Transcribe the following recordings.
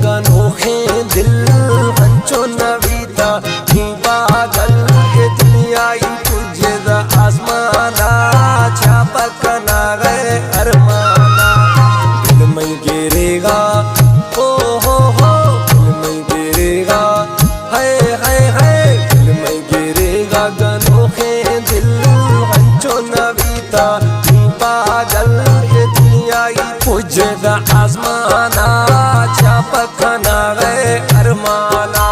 गनोखे दिल हंचो नवीता ही पागल ये दुनिया ही तुझे दा आसमाना छापकना गए अरमाना दिल में गिरेगा हो दिल में गिरेगा है दिल में गिरेगा गनोखे दिल हंचो नवीता ही पागल ये दुनिया ही तुझे दा आसमाना छापकना गए अरमाना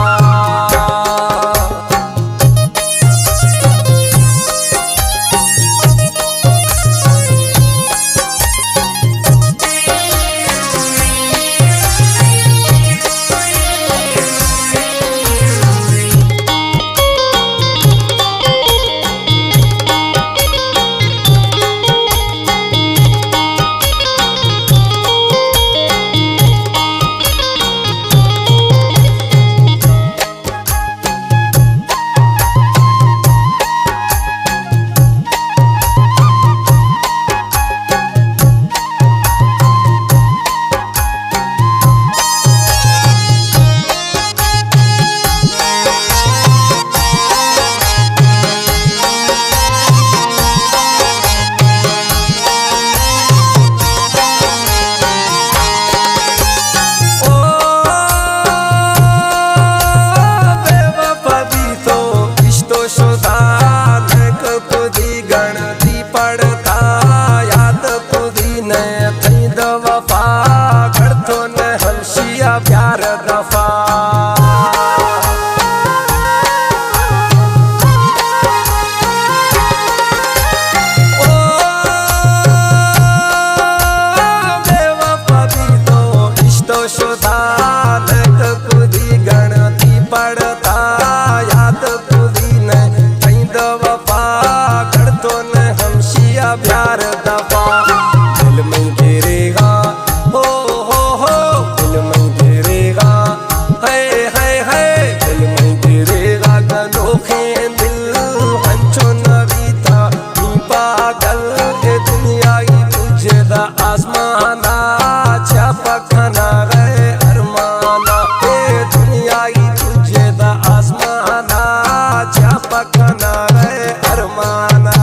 प्यार दफा ओ बेवफा भी तो इश्तो शुदा नक खुदी गणती पड़ता याद खुदी ने कहीं दफा कर तो न हमशिया प्यार दफा दिल में गिरेगा हो दिल में गिरेगा है दिल में गिरेगा गनोखे दिल हंचो नवीता तू पागल ये दुनिया ही तुझे दा आसमाना छापकना गए अरमाना ये दुनिया ही तुझे दा आसमाना छापकना गए अरमाना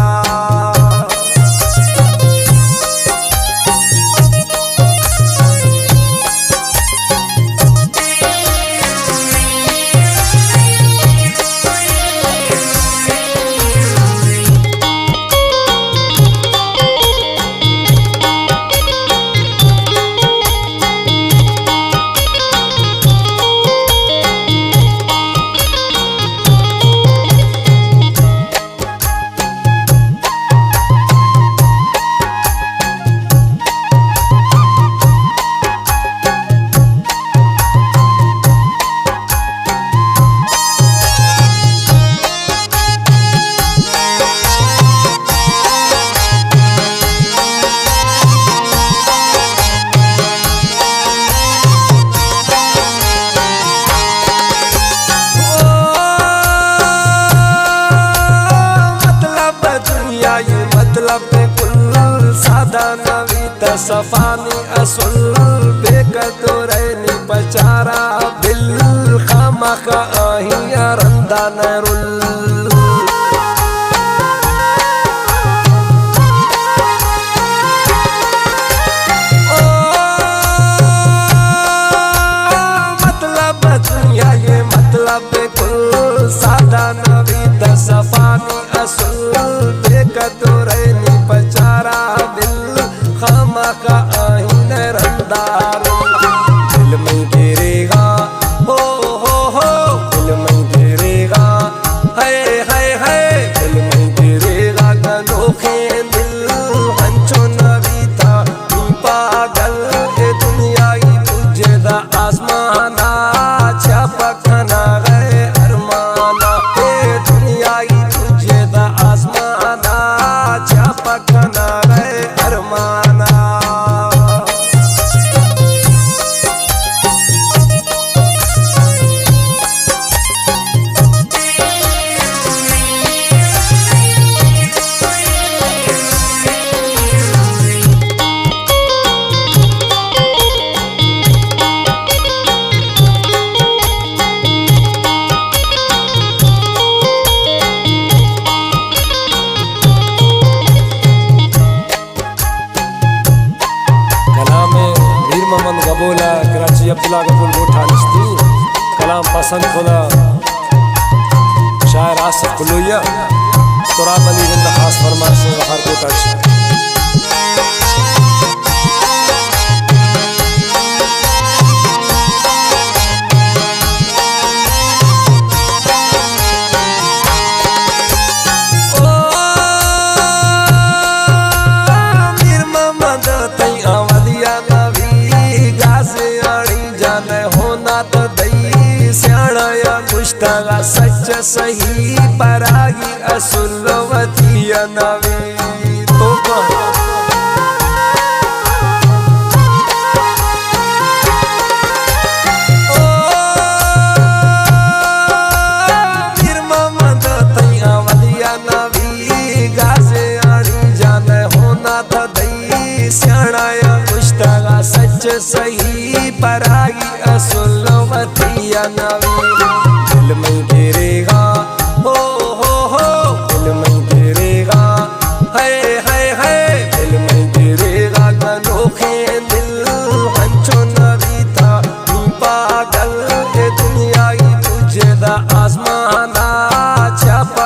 मतलब कुल सादा नवीता सफानी असुल बेकदुरैनी बचारा बिल खामखा आहिया रंदा नरुल मतलब दुनिया ये मतलब कुल सादा नवीता सफानी असुल बेकदुरैनी बचारा दिल खामखा आहिन रंदार दिल में गिरेगा हो दिल में गिरेगा है ठानिस्ती कलाम पसंद खुदा शायर आसिफ कुलैया तुरा बली जिंदा खास फरमान से बाहर को काट सच सही परागी असुलवती नवी तो नवी गाजे आड़ी जाने होना था दई स्याणाया मुश्तगा सच सही परागी असुलवती नवी दिल में गिरेगा हो दिल में गिरेगा है दिल में गिरेगा गनोखे दिल हंचो नवी था पागल ए दुनिया की तुझे दा आसमाना छापा